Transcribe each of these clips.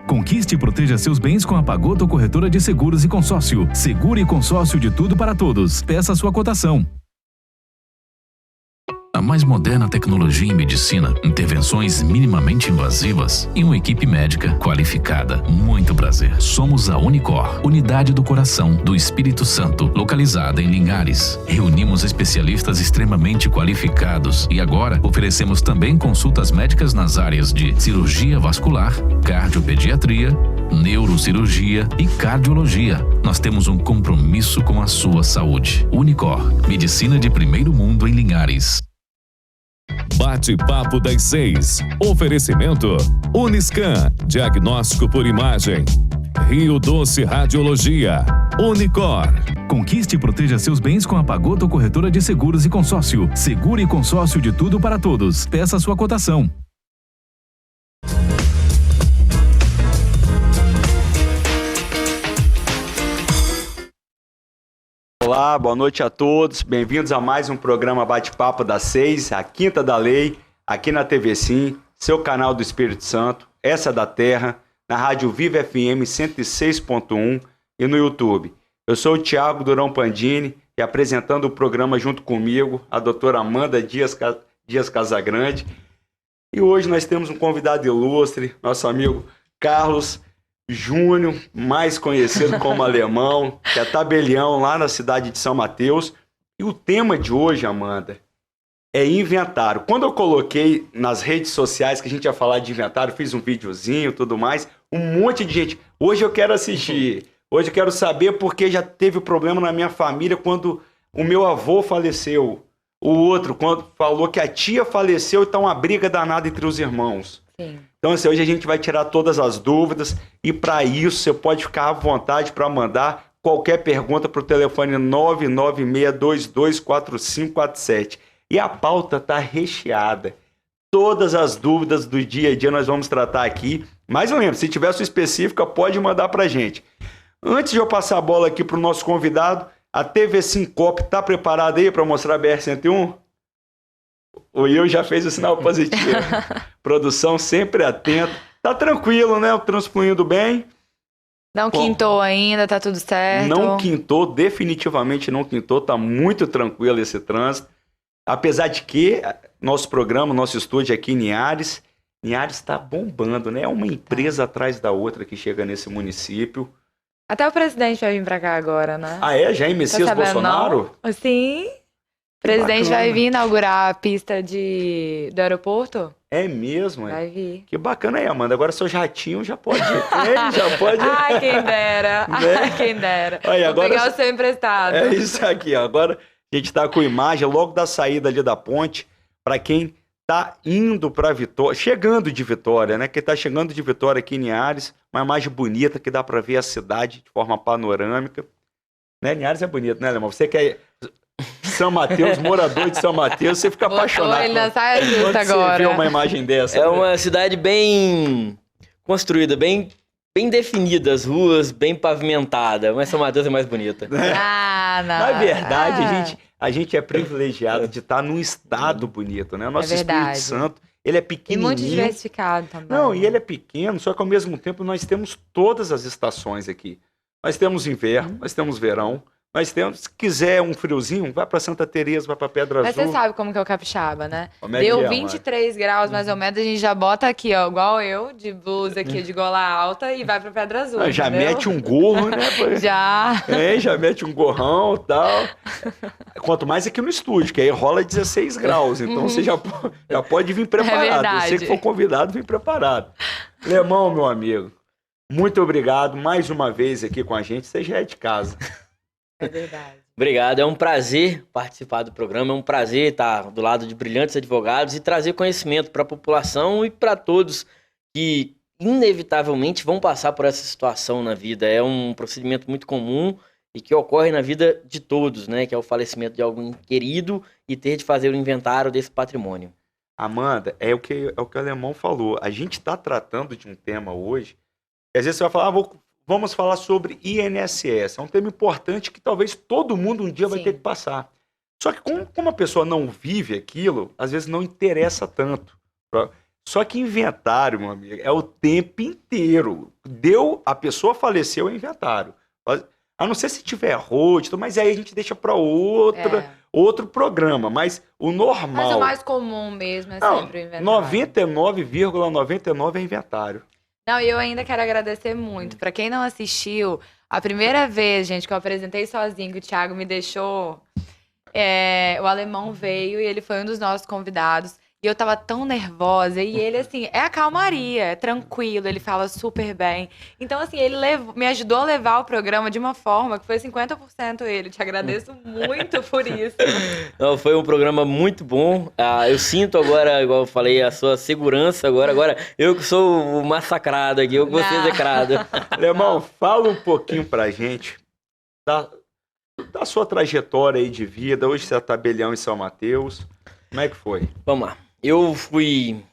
Conquiste e proteja seus bens com a Pagoto Corretora de Seguros e Consórcio. Seguro e consórcio de tudo para todos. Peça sua cotação. A mais moderna tecnologia em medicina, intervenções minimamente invasivas e uma equipe médica qualificada. Muito prazer. Somos a Unicor, Unidade do Coração do Espírito Santo, localizada em Linhares. Reunimos especialistas extremamente qualificados e agora oferecemos também consultas médicas nas áreas de cirurgia vascular, cardiopediatria, neurocirurgia e cardiologia. Nós temos um compromisso com a sua saúde. Unicor, medicina de primeiro mundo em Linhares. Bate-papo das 6. Oferecimento Uniscan, diagnóstico por imagem. Rio Doce Radiologia. Unicor. Conquiste e proteja seus bens com a Pagoto Corretora de Seguros e Consórcio. Seguro e consórcio de tudo para todos. Peça sua cotação. Olá, boa noite a todos. Bem-vindos a mais um programa Bate-Papo das 6, a Quinta da Lei, aqui na TV Sim, seu canal do Espírito Santo, essa da Terra, na Rádio Viva FM 106.1 e no YouTube. Eu sou o Thiago Durão Pandini e apresentando o programa junto comigo, a doutora Amanda Dias Casagrande. E hoje nós temos um convidado ilustre, nosso amigo Carlos Júnior, mais conhecido como Alemão, que é tabelião lá na cidade de São Mateus. E o tema de hoje, Amanda, é inventário. Quando eu coloquei nas redes sociais que a gente ia falar de inventário, fiz um videozinho e tudo mais, um monte de gente. Hoje eu quero assistir, hoje eu quero saber porque já teve problema na minha família quando o meu avô faleceu. O outro, quando falou que a tia faleceu e tá uma briga danada entre os irmãos. Sim. Então, assim, hoje a gente vai tirar todas as dúvidas e para isso você pode ficar à vontade para mandar qualquer pergunta para o telefone 996224547. E a pauta está recheada. Todas as dúvidas do dia a dia nós vamos tratar aqui. Mas lembra, se tiver sua específica, pode mandar para a gente. Antes de eu passar a bola aqui para o nosso convidado, a TV Sincop está preparada aí para mostrar a BR-101? O Will já fez o sinal positivo. Produção sempre atenta. Tá tranquilo, né? O trânsito fluindo bem. Não quintou ainda, tá tudo certo. Não quintou, definitivamente não quintou. Tá muito tranquilo esse trânsito. Apesar de que nosso programa, nosso estúdio aqui em Linhares tá bombando, né? É uma empresa atrás da outra que chega nesse município. Até o presidente vai vir pra cá agora, né? Ah, é? Já é Messias Bolsonaro? Não? Sim. O presidente vai vir inaugurar a pista do aeroporto. É mesmo? Vai vir. Que bacana aí, Amanda. Agora seu jatinho já pode ir. Já pode ir. Ai, quem dera. Né? Ai, quem dera. Aí, Vou agora... pegar o seu emprestado. É isso aqui, ó. Agora a gente tá com imagem logo da saída ali da ponte, para quem tá indo para Vitória, chegando de Vitória, né? Quem tá chegando de Vitória aqui em Linhares, uma imagem bonita que dá para ver a cidade de forma panorâmica. Né? Linhares é bonito, né, Alemão? Você que é São Mateus, morador de São Mateus, você fica apaixonado. Ele na saia justa agora. Você vê uma imagem dessa. É uma cidade bem construída, bem definida, as ruas bem pavimentadas, mas São Mateus é mais bonita. Ah, não. Na verdade, a gente é privilegiado de estar num estado bonito, né? O nosso Espírito Santo, ele é pequenininho. E muito diversificado também. Não, e ele é pequeno, só que ao mesmo tempo nós temos todas as estações aqui. Nós temos inverno, nós temos verão, nós temos, se quiser um friozinho, vai para Santa Teresa, vai para Pedra Azul. Mas você sabe como que é o capixaba, né? Como é Deu que é, 23 graus mais ou menos, a gente já bota aqui, ó, igual eu, de blusa aqui, de gola alta e vai pra Pedra Azul, já entendeu? mete um gorro, né? Já. Já mete um gorrão e tal. Quanto mais aqui no estúdio, que aí rola 16 graus, então você já pode vir preparado. Você que for convidado, vem preparado. Lemão, meu amigo, muito obrigado mais uma vez aqui com a gente, você já é de casa. É verdade. Obrigado, é um prazer participar do programa, é um prazer estar do lado de brilhantes advogados e trazer conhecimento para a população e para todos que inevitavelmente vão passar por essa situação na vida. É um procedimento muito comum e que ocorre na vida de todos, né? Que é o falecimento de alguém querido e ter de fazer o inventário desse patrimônio. Amanda, é o que o Alemão falou. A gente está tratando de um tema hoje, que às vezes você vai falar, vamos falar sobre INSS. É um tema importante que talvez todo mundo um dia vai ter que passar. Só que como a pessoa não vive aquilo, às vezes não interessa tanto. Só que inventário, meu amigo, é o tempo inteiro. A pessoa faleceu, é inventário. A não ser se tiver rosto, mas aí a gente deixa para outro programa. Mas o normal... Mas o mais comum mesmo é Não, sempre o inventário. 99,99 é inventário. Não, e eu ainda quero agradecer muito. Pra quem não assistiu, a primeira vez, gente, que eu apresentei sozinho, que o Thiago me deixou, o alemão veio e ele foi um dos nossos convidados. E eu tava tão nervosa. E ele, assim, é a calmaria, é tranquilo, ele fala super bem. Então, assim, ele me ajudou a levar o programa de uma forma que foi 50% ele. Te agradeço muito por isso. Não, foi um programa muito bom. Eu sinto agora, igual eu falei, a sua segurança agora. Agora, eu que sou o massacrado aqui, eu que vou ser execrado. Alemão, fala um pouquinho pra gente da sua trajetória aí de vida. Hoje você é tabelião em São Mateus. Como é que foi? Vamos lá. Eu fui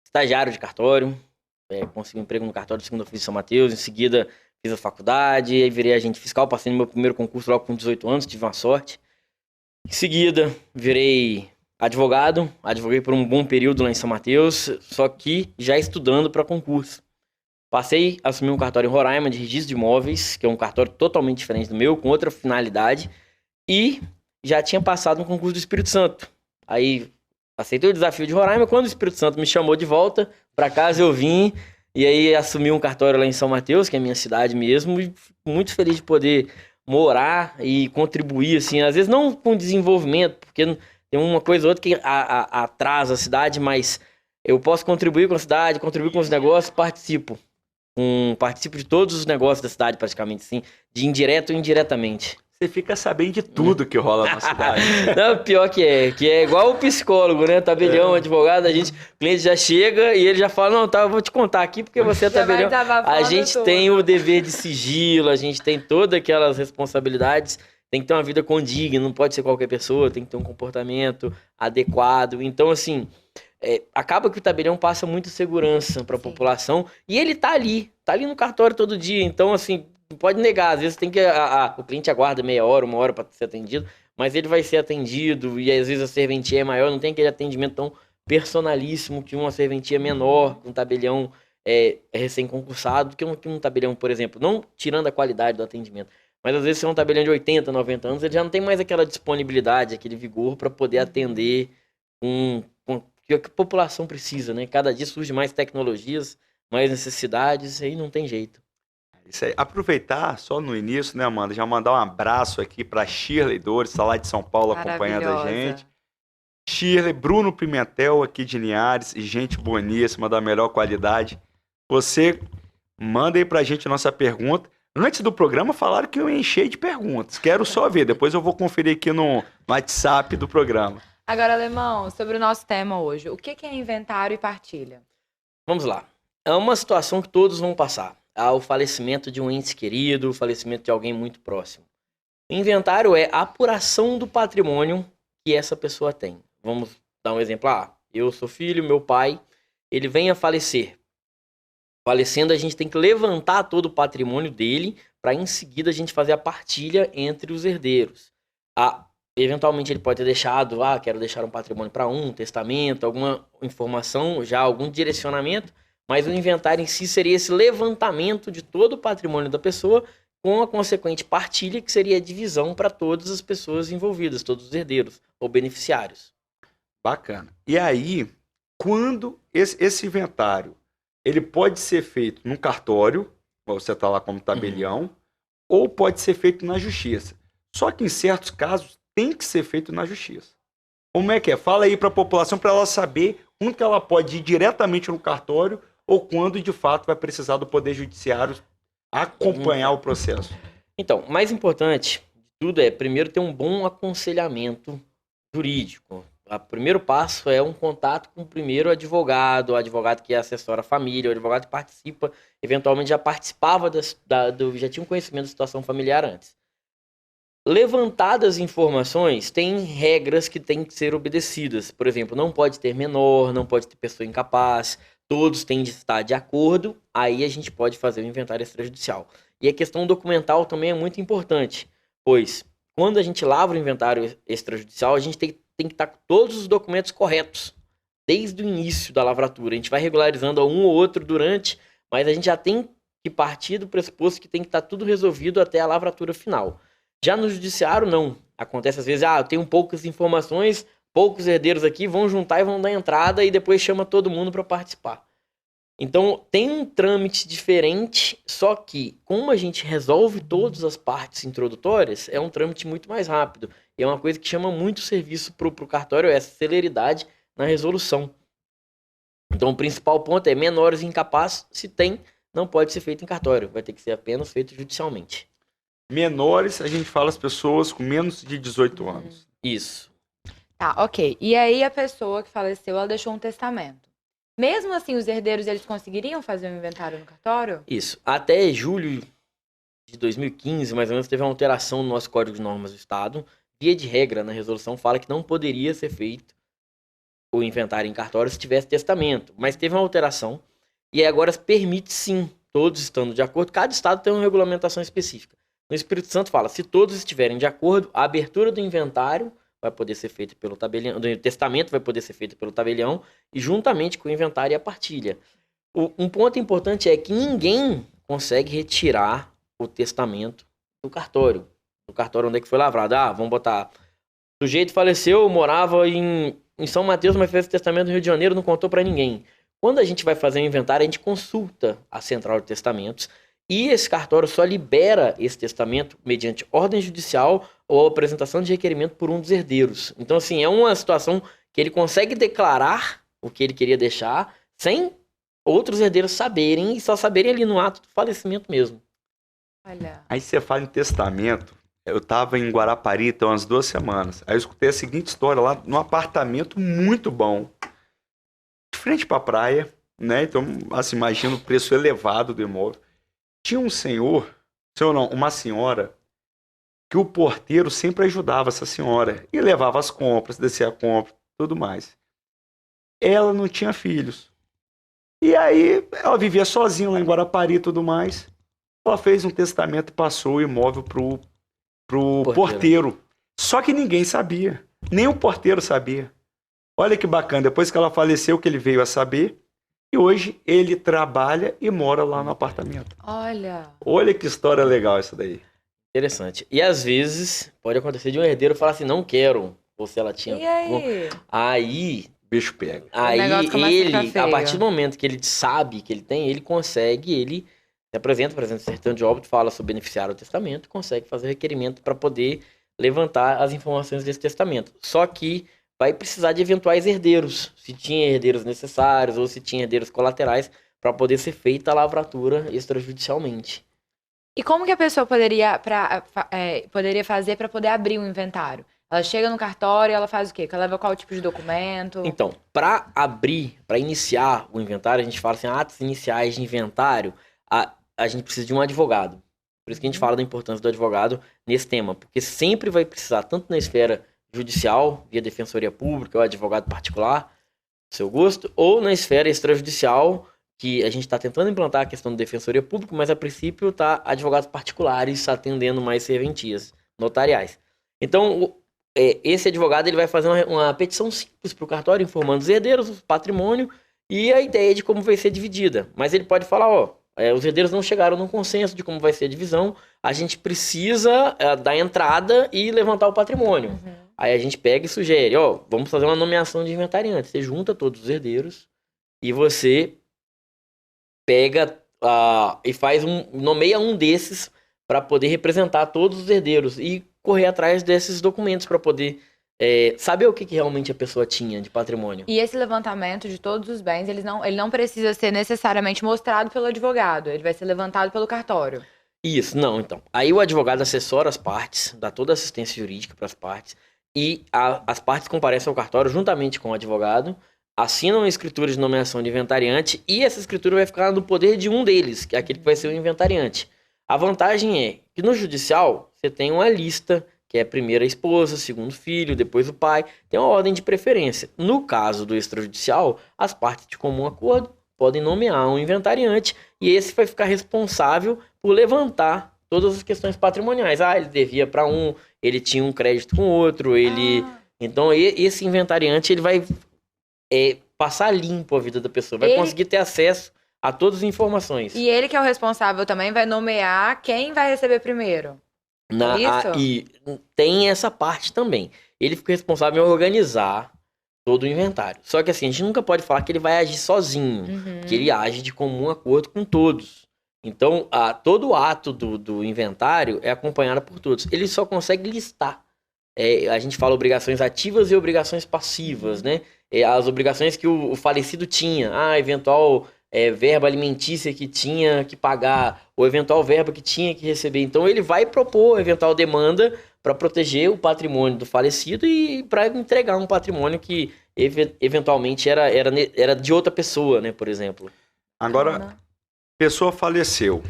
estagiário de cartório, consegui um emprego no cartório de segunda ofício de São Mateus, em seguida fiz a faculdade, aí virei agente fiscal, passei no meu primeiro concurso logo com 18 anos, tive uma sorte. Em seguida, virei advogado, advoguei por um bom período lá em São Mateus, só que já estudando para concurso. Passei a assumir um cartório em Roraima de registro de imóveis, que é um cartório totalmente diferente do meu, com outra finalidade, e já tinha passado no concurso do Espírito Santo. Aí aceitei o desafio de Roraima. Quando o Espírito Santo me chamou de volta para casa, eu vim e aí assumi um cartório lá em São Mateus, que é a minha cidade mesmo, e fico muito feliz de poder morar e contribuir, assim, às vezes não com desenvolvimento, porque tem uma coisa ou outra que atrasa a cidade, mas eu posso contribuir com a cidade, contribuir com os negócios, participo de todos os negócios da cidade praticamente, assim, de indireto ou indiretamente. Você fica sabendo de tudo que rola na cidade. Não, pior que é igual o psicólogo, né? Tabelião, advogado, o cliente já chega e ele já fala, não, tá, eu vou te contar aqui porque você é tabelião. A gente tem o dever de sigilo, a gente tem todas aquelas responsabilidades, tem que ter uma vida condigna, não pode ser qualquer pessoa, tem que ter um comportamento adequado. Então, assim, acaba que o tabelião passa muita segurança para a população e ele tá ali no cartório todo dia. Então, assim, não pode negar, às vezes tem que o cliente aguarda meia hora, uma hora para ser atendido, mas ele vai ser atendido e às vezes a serventia é maior, não tem aquele atendimento tão personalíssimo que uma serventia menor, um tabelião recém-concursado, que um tabelião, por exemplo, não tirando a qualidade do atendimento, mas às vezes se é um tabelião de 80, 90 anos, ele já não tem mais aquela disponibilidade, aquele vigor para poder atender o que a população precisa, né? Cada dia surge mais tecnologias, mais necessidades, aí não tem jeito. Isso aí. Aproveitar só no início, né, Amanda? Já mandar um abraço aqui para Shirley Dores, está lá de São Paulo acompanhando a gente. Shirley, Bruno Pimentel aqui de Linhares, e gente boníssima, da melhor qualidade. Você manda aí pra gente a nossa pergunta. Antes do programa falaram que eu enchei de perguntas. Quero só ver, depois eu vou conferir aqui no WhatsApp do programa. Agora, Alemão, sobre o nosso tema hoje, o que é inventário e partilha? Vamos lá. É uma situação que todos vão passar. O falecimento de um ente querido, o falecimento de alguém muito próximo. O inventário é a apuração do patrimônio que essa pessoa tem. Vamos dar um exemplo. Eu sou filho, meu pai, ele vem a falecer. Falecendo, a gente tem que levantar todo o patrimônio dele para em seguida a gente fazer a partilha entre os herdeiros. Eventualmente ele pode ter deixado, quero deixar um patrimônio para um testamento, alguma informação, já algum direcionamento, mas o inventário em si seria esse levantamento de todo o patrimônio da pessoa com a consequente partilha, que seria a divisão para todas as pessoas envolvidas, todos os herdeiros ou beneficiários. Bacana. E aí, quando esse inventário, ele pode ser feito num cartório, você está lá como tabelião, ou pode ser feito na justiça. Só que em certos casos tem que ser feito na justiça. Como é que é? Fala aí para a população, para ela saber quando que ela pode ir diretamente no cartório ou quando de fato vai precisar do Poder Judiciário acompanhar o processo. Então, o mais importante de tudo é primeiro ter um bom aconselhamento jurídico. O primeiro passo é um contato com o primeiro advogado, o advogado que assessora a família, o advogado que participa, eventualmente já participava, já tinha um conhecimento da situação familiar antes. Levantadas informações, tem regras que têm que ser obedecidas. Por exemplo, não pode ter menor, não pode ter pessoa incapaz, todos têm de estar de acordo, aí a gente pode fazer o inventário extrajudicial. E a questão documental também é muito importante, pois quando a gente lavra o inventário extrajudicial, a gente tem que estar com todos os documentos corretos. desde o início da lavratura. A gente vai regularizando a um ou outro durante, mas a gente já tem que partir do pressuposto que tem que estar tudo resolvido até a lavratura final. Já no judiciário, não. Acontece às vezes, eu tenho poucas informações, poucos herdeiros aqui, vão juntar e vão dar entrada e depois chama todo mundo para participar. Então, tem um trâmite diferente, só que, como a gente resolve todas as partes introdutórias, é um trâmite muito mais rápido. E é uma coisa que chama muito serviço para o cartório, essa celeridade na resolução. Então, o principal ponto é menores e incapazes, se tem, não pode ser feito em cartório, vai ter que ser apenas feito judicialmente. Menores, a gente fala as pessoas com menos de 18 anos. Isso. Tá, ok. E aí a pessoa que faleceu, ela deixou um testamento. Mesmo assim, os herdeiros, eles conseguiriam fazer um inventário no cartório? Isso. Até julho de 2015, mais ou menos, teve uma alteração no nosso Código de Normas do Estado. Via de regra, na resolução, fala que não poderia ser feito o inventário em cartório se tivesse testamento. Mas teve uma alteração e agora permite sim, todos estando de acordo. Cada estado tem uma regulamentação específica. No Espírito Santo fala, se todos estiverem de acordo, a abertura do inventário vai poder ser feita pelo tabelião, do testamento vai poder ser feito pelo tabelião e juntamente com o inventário e a partilha. Um ponto importante é que ninguém consegue retirar o testamento do cartório. Do cartório onde é que foi lavrado. Vamos botar, o sujeito faleceu, morava em São Mateus, mas fez o testamento no Rio de Janeiro, não contou para ninguém. Quando a gente vai fazer o inventário, a gente consulta a Central de Testamentos e esse cartório só libera esse testamento mediante ordem judicial ou apresentação de requerimento por um dos herdeiros. Então, assim, é uma situação que ele consegue declarar o que ele queria deixar sem outros herdeiros saberem e só saberem ali no ato do falecimento mesmo. Olha. Aí você fala em testamento. Eu tava em Guarapari, então, umas 2 semanas. Aí eu escutei a seguinte história lá, num apartamento muito bom. De frente pra praia, né? Então, assim, imagina o preço elevado do imóvel. Tinha um senhor não, uma senhora, que o porteiro sempre ajudava essa senhora. E levava as compras, descia a compra, tudo mais. Ela não tinha filhos. E aí, ela vivia sozinha lá em Guarapari e tudo mais. Ela fez um testamento e passou o imóvel pro porteiro. Só que ninguém sabia. Nem o porteiro sabia. Olha que bacana. Depois que ela faleceu, que ele veio a saber. E hoje ele trabalha e mora lá no apartamento. Olha que história legal essa daí. Interessante. E às vezes pode acontecer de um herdeiro falar assim, não quero. Ou se ela tinha... E aí? Aí... O bicho pega. Aí ele, a partir do momento que ele sabe que ele tem, ele consegue, ele se apresenta, por exemplo, certidão de óbito, fala sobre beneficiário do testamento, consegue fazer requerimento para poder levantar as informações desse testamento. Só que vai precisar de eventuais herdeiros, se tinha herdeiros necessários ou se tinha herdeiros colaterais, para poder ser feita a lavratura extrajudicialmente. E como que a pessoa poderia fazer para poder abrir um inventário? Ela chega no cartório e ela faz o quê? Ela leva qual tipo de documento? Então, para abrir, para iniciar o inventário, a gente fala assim, atos iniciais de inventário, a gente precisa de um advogado. Por isso que a gente fala da importância do advogado nesse tema, porque sempre vai precisar, tanto na esfera judicial, via defensoria pública ou advogado particular, seu gosto, ou na esfera extrajudicial, que a gente está tentando implantar a questão da defensoria pública, mas a princípio está advogados particulares atendendo mais serventias notariais. Então, esse advogado ele vai fazer uma petição simples para o cartório, informando os herdeiros, o patrimônio e a ideia de como vai ser dividida. Mas ele pode falar, os herdeiros não chegaram num consenso de como vai ser a divisão, a gente precisa dar entrada e levantar o patrimônio. Uhum. Aí a gente pega e sugere, vamos fazer uma nomeação de inventariante. Você junta todos os herdeiros e você pega e nomeia um desses para poder representar todos os herdeiros e correr atrás desses documentos para poder saber o que realmente a pessoa tinha de patrimônio. E esse levantamento de todos os bens, ele não precisa ser necessariamente mostrado pelo advogado, ele vai ser levantado pelo cartório. Isso, não, então. Aí o advogado assessora as partes, dá toda a assistência jurídica para as partes, e as partes comparecem ao cartório juntamente com o advogado, assinam a escritura de nomeação de inventariante, e essa escritura vai ficar no poder de um deles, que é aquele que vai ser o inventariante. A vantagem é que no judicial, você tem uma lista, que é primeiro a esposa, segundo filho, depois o pai, tem uma ordem de preferência. No caso do extrajudicial, as partes de comum acordo podem nomear um inventariante, e esse vai ficar responsável por levantar todas as questões patrimoniais. Ele devia para um, ele tinha um crédito com outro, ele... Então, esse inventariante, ele vai passar limpo a vida da pessoa, vai conseguir ter acesso a todas as informações. E ele que é o responsável também vai nomear quem vai receber primeiro. Isso? E tem essa parte também. Ele fica responsável em organizar todo o inventário. Só que assim, a gente nunca pode falar que ele vai agir sozinho, que ele age de comum acordo com todos. Então, todo o ato do inventário é acompanhado por todos. Ele só consegue listar. A gente fala obrigações ativas e obrigações passivas, né? As obrigações que o falecido tinha. Eventual verba alimentícia que tinha que pagar, ou eventual verba que tinha que receber. Então, ele vai propor eventual demanda para proteger o patrimônio do falecido e para entregar um patrimônio que eventualmente era de outra pessoa, né? Por exemplo. Agora, pessoa faleceu.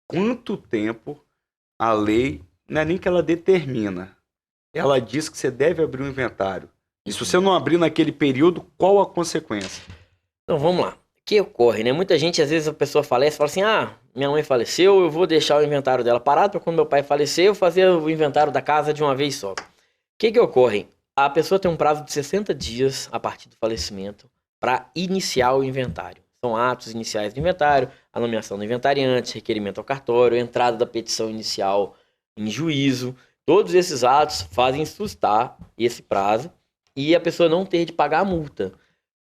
Quanto tempo a lei, não é nem que ela determina, ela diz que você deve abrir um inventário. E se você não abrir naquele período, qual a consequência? Então, vamos lá. O que ocorre, né? Muita gente, às vezes, a pessoa falece e fala assim, minha mãe faleceu, eu vou deixar o inventário dela parado para quando meu pai falecer, eu fazer o inventário da casa de uma vez só. O que ocorre? A pessoa tem um prazo de 60 dias a partir do falecimento para iniciar o inventário. São atos iniciais do inventário, a nomeação do inventariante, requerimento ao cartório, entrada da petição inicial em juízo. Todos esses atos fazem sustar esse prazo e a pessoa não ter de pagar a multa.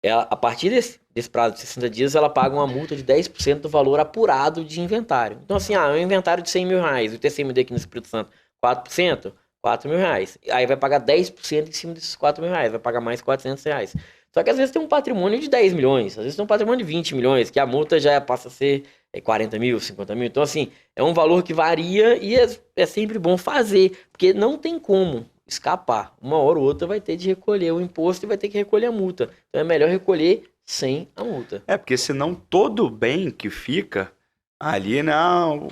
A partir desse prazo de 60 dias, ela paga uma multa de 10% do valor apurado de inventário. Então, assim, um inventário de 100 mil reais, o TCMD aqui no Espírito Santo, 4%, 4 mil reais. Aí vai pagar 10% em cima desses 4 mil reais, vai pagar mais 400 reais. Só que às vezes tem um patrimônio de 10 milhões, às vezes tem um patrimônio de 20 milhões, que a multa já passa a ser 40 mil, 50 mil. Então, assim, é um valor que varia e é sempre bom fazer, porque não tem como escapar. Uma hora ou outra vai ter de recolher o imposto e vai ter que recolher a multa. Então é melhor recolher sem a multa. Porque senão todo bem que fica ali, né? O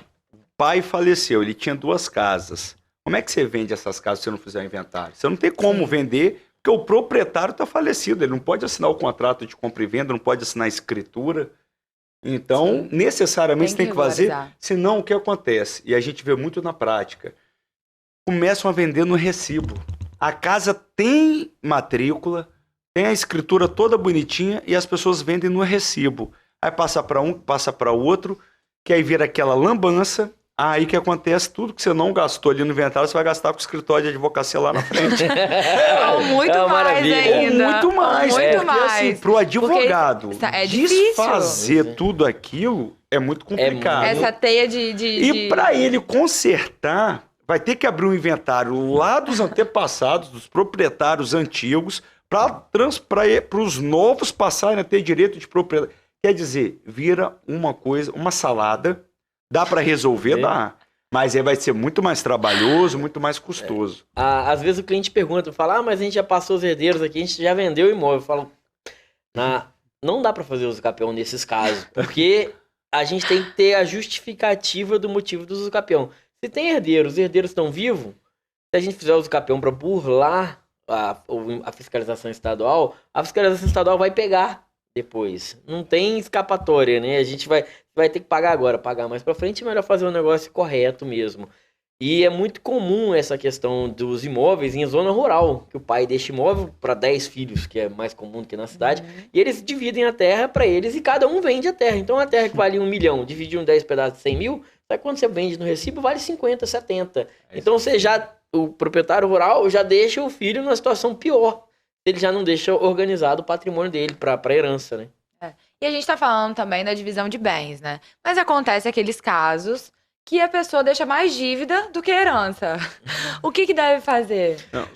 pai faleceu, ele tinha 2 casas. Como é que você vende essas casas se você não fizer o inventário? Você não tem como vender, porque o proprietário está falecido. Ele não pode assinar o contrato de compra e venda, não pode assinar a escritura. Então, necessariamente tem que fazer. Senão, o que acontece? E a gente vê muito na prática. Começam a vender no recibo. A casa tem matrícula, tem a escritura toda bonitinha e as pessoas vendem no recibo. Aí passa para um, passa para outro, que aí vira aquela lambança. Aí que acontece, tudo que você não gastou ali no inventário, você vai gastar com o escritório de advocacia lá na frente. Ou muito mais ainda. Ou muito mais. Muito mais. Assim, pro advogado desfazer tudo aquilo é muito complicado. Essa teia E para ele consertar, vai ter que abrir um inventário lá dos antepassados, dos proprietários antigos, para os novos passarem a ter direito de propriedade. Quer dizer, vira uma coisa, uma salada. Dá para resolver? Dá. Mas aí vai ser muito mais trabalhoso, muito mais custoso. Às vezes o cliente pergunta, fala, mas a gente já passou os herdeiros aqui, a gente já vendeu o imóvel. Eu falo, não dá para fazer usucapião nesses casos, porque a gente tem que ter a justificativa do motivo do usucapião. Se tem herdeiros, os herdeiros estão vivos, se a gente fizer usucapião para burlar a fiscalização estadual, a fiscalização estadual vai pegar depois. Não tem escapatória, né? A gente vai ter que pagar agora, pagar mais pra frente, é melhor fazer um negócio correto mesmo. E é muito comum essa questão dos imóveis em zona rural, que o pai deixa imóvel para 10 filhos, que é mais comum do que na cidade, e eles dividem a terra para eles e cada um vende a terra. Então a terra que valia 1 milhão, dividiu em 10 pedaços de 100 mil, sabe quando você vende no recibo, vale 50, 70. Então o proprietário rural já deixa o filho numa situação pior. Ele já não deixa organizado o patrimônio dele para herança, né? E a gente tá falando também da divisão de bens, né? Mas acontece aqueles casos que a pessoa deixa mais dívida do que herança. O que deve fazer? Não,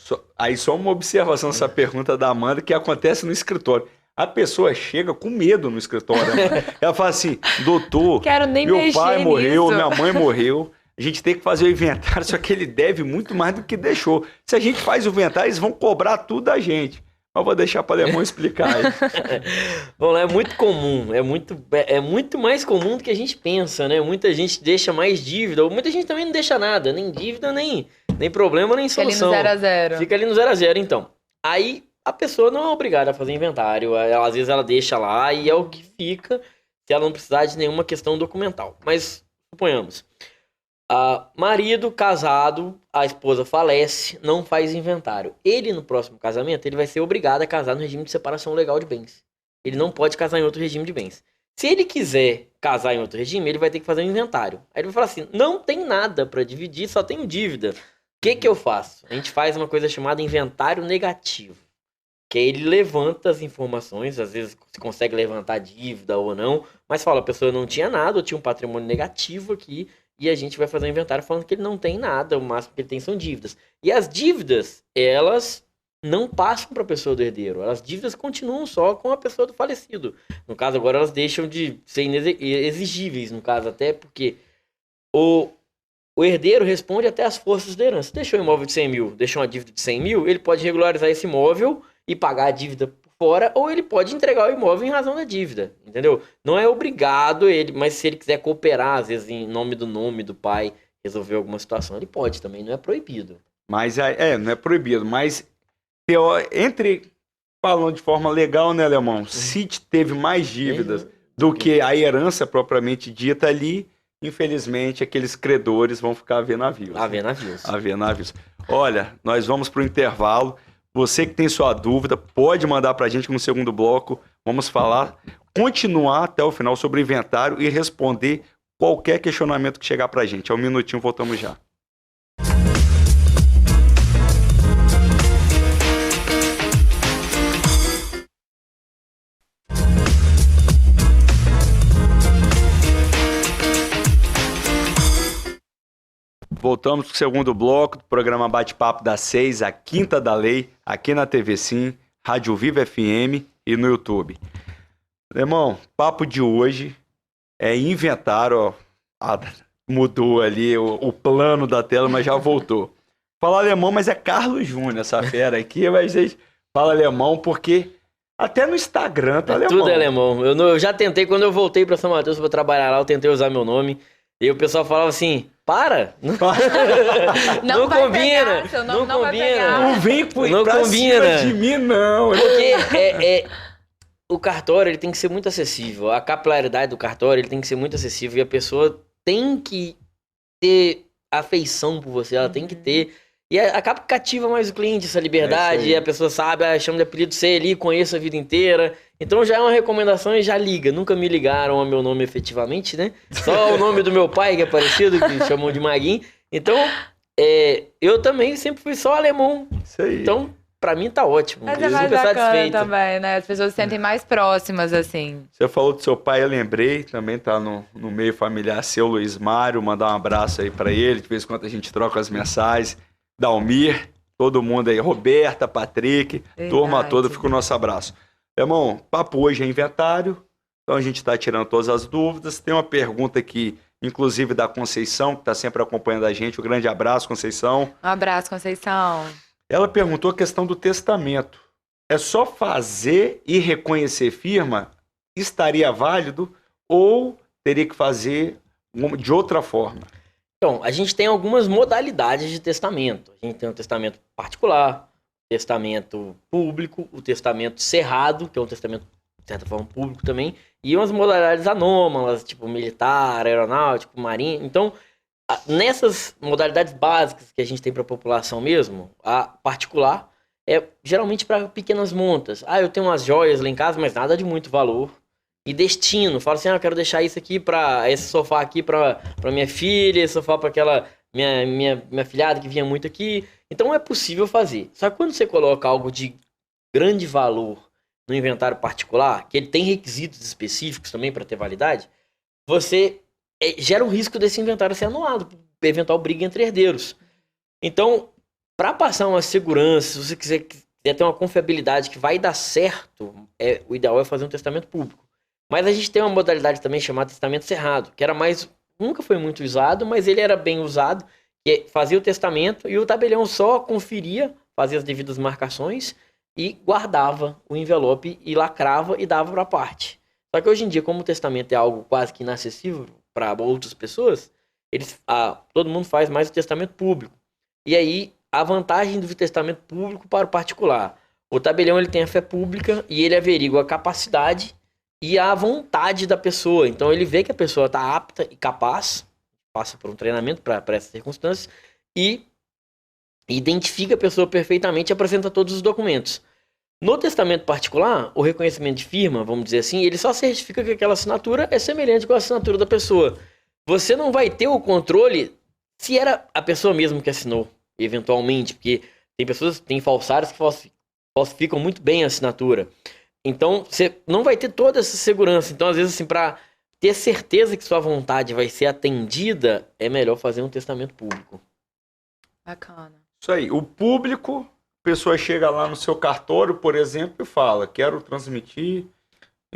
só uma observação nessa pergunta da Amanda que acontece no escritório. A pessoa chega com medo no escritório. Né? Ela fala assim, doutor, meu pai morreu, minha mãe morreu. A gente tem que fazer o inventário, só que ele deve muito mais do que deixou. Se a gente faz o inventário, eles vão cobrar tudo da gente. Mas vou deixar para o Alemão explicar aí. Bom, é muito comum, é muito mais comum do que a gente pensa, né? Muita gente deixa mais dívida, ou muita gente também não deixa nada, nem dívida, nem problema, nem solução. Fica ali no 0 a 0. Fica ali no 0 a 0, então. Aí a pessoa não é obrigada a fazer inventário, às vezes ela deixa lá e é o que fica se ela não precisar de nenhuma questão documental. Mas, suponhamos, Marido, casado, a esposa falece, não faz inventário. Ele, no próximo casamento, ele vai ser obrigado a casar no regime de separação legal de bens. Ele não pode casar em outro regime de bens. Se ele quiser casar em outro regime, ele vai ter que fazer um inventário. Aí ele vai falar assim, não tem nada para dividir, só tenho dívida. O que eu faço? A gente faz uma coisa chamada inventário negativo. Que aí ele levanta as informações, às vezes você consegue levantar dívida ou não, mas fala, a pessoa não tinha nada, ou tinha um patrimônio negativo aqui, e a gente vai fazer um inventário falando que ele não tem nada, o máximo que ele tem são dívidas. E as dívidas, elas não passam para a pessoa do herdeiro, as dívidas continuam só com a pessoa do falecido. No caso, agora elas deixam de ser inexigíveis, no caso, até porque o herdeiro responde até às forças da herança. Deixou um imóvel de 100 mil, deixou uma dívida de 100 mil, ele pode regularizar esse imóvel e pagar a dívida por fora, ou ele pode entregar o imóvel em razão da dívida, entendeu? Não é obrigado ele, mas se ele quiser cooperar, às vezes em nome do pai, resolver alguma situação, ele pode também, não é proibido. Mas não é proibido, mas falando de forma legal, né, Alemão? Se teve mais dívidas do que a herança propriamente dita ali, infelizmente aqueles credores vão ficar a ver navios. A ver navios. Olha, nós vamos para o intervalo. Você que tem sua dúvida, pode mandar para a gente no segundo bloco. Vamos continuar até o final sobre o inventário e responder qualquer questionamento que chegar para a gente. É um minutinho, voltamos já. Voltamos para o segundo bloco do programa Bate-Papo das 6, a Quinta da Lei, aqui na TV Sim, Rádio Viva FM e no YouTube. Irmão, papo de hoje é inventário, mudou ali o plano da tela, mas já voltou. Fala alemão, mas é Carlos Júnior, essa fera aqui, mas gente fala alemão porque até no Instagram tá alemão. Tudo é alemão. Eu já tentei, quando eu voltei para São Mateus para trabalhar lá, eu tentei usar meu nome. E o pessoal falava assim, para! Não combina! Pegar, não combina! Não vem pra cima de mim, não! Porque o cartório ele tem que ser muito acessível. A capilaridade do cartório ele tem que ser muito acessível. E a pessoa tem que ter afeição por você, ela tem que ter... E acaba que cativa mais o cliente, essa liberdade, e a pessoa sabe, chama de apelido C ali, conheço a vida inteira. Então já é uma recomendação e já liga. Nunca me ligaram ao meu nome efetivamente, né? Só o nome do meu pai, que é parecido, que chamam de Maguinho. Então, eu também sempre fui só alemão. Isso aí. Então, pra mim tá ótimo. Mas é mais bacana também, né? As pessoas se sentem mais próximas, assim. Você falou do seu pai, eu lembrei, também tá no meio familiar seu, Luiz Mário, mandar um abraço aí pra ele, de vez em quando a gente troca as mensagens. Dalmir, todo mundo aí, Roberta, Patrick, verdade. Turma toda, fica o nosso abraço. Irmão, papo hoje é inventário, então a gente está tirando todas as dúvidas. Tem uma pergunta aqui, inclusive da Conceição, que está sempre acompanhando a gente. Um grande abraço, Conceição. Um abraço, Conceição. Ela perguntou a questão do testamento. É só fazer e reconhecer firma? Estaria válido ou teria que fazer de outra forma? Então, a gente tem algumas modalidades de testamento. A gente tem o testamento particular, o testamento público, o testamento cerrado, que é um testamento, de certa forma, público também, e umas modalidades anômalas, tipo militar, aeronáutico, marinha. Então, nessas modalidades básicas que a gente tem para a população mesmo, a particular é geralmente para pequenas montas. Eu tenho umas joias lá em casa, mas nada de muito valor. E destino, fala assim, eu quero deixar isso aqui esse sofá aqui pra minha filha, esse sofá pra aquela minha filhada que vinha muito aqui. Então é possível fazer. Só que quando você coloca algo de grande valor no inventário particular, que ele tem requisitos específicos também para ter validade, você gera um risco desse inventário ser anulado, por eventual briga entre herdeiros. Então, para passar uma segurança, se você quiser ter uma confiabilidade que vai dar certo, o ideal é fazer um testamento público. Mas a gente tem uma modalidade também chamada testamento cerrado, que nunca foi muito usado, mas ele era bem usado, que fazia o testamento e o tabelião só conferia, fazia as devidas marcações e guardava o envelope e lacrava e dava para a parte. Só que hoje em dia, como o testamento é algo quase que inacessível para outras pessoas, todo mundo faz mais o testamento público. E aí, a vantagem do testamento público para o particular. O tabelião ele tem a fé pública e ele averigua a capacidade e a vontade da pessoa. Então ele vê que a pessoa está apta e capaz, passa por um treinamento para essas circunstâncias e identifica a pessoa perfeitamente e apresenta todos os documentos. No testamento particular, o reconhecimento de firma, vamos dizer assim, ele só certifica que aquela assinatura é semelhante com a assinatura da pessoa. Você não vai ter o controle se era a pessoa mesmo que assinou, eventualmente, porque tem falsários que falsificam muito bem a assinatura. Então, você não vai ter toda essa segurança. Então, às vezes, assim, para ter certeza que sua vontade vai ser atendida, é melhor fazer um testamento público. Bacana. Isso aí. O público, a pessoa chega lá no seu cartório, por exemplo, e fala, quero transmitir.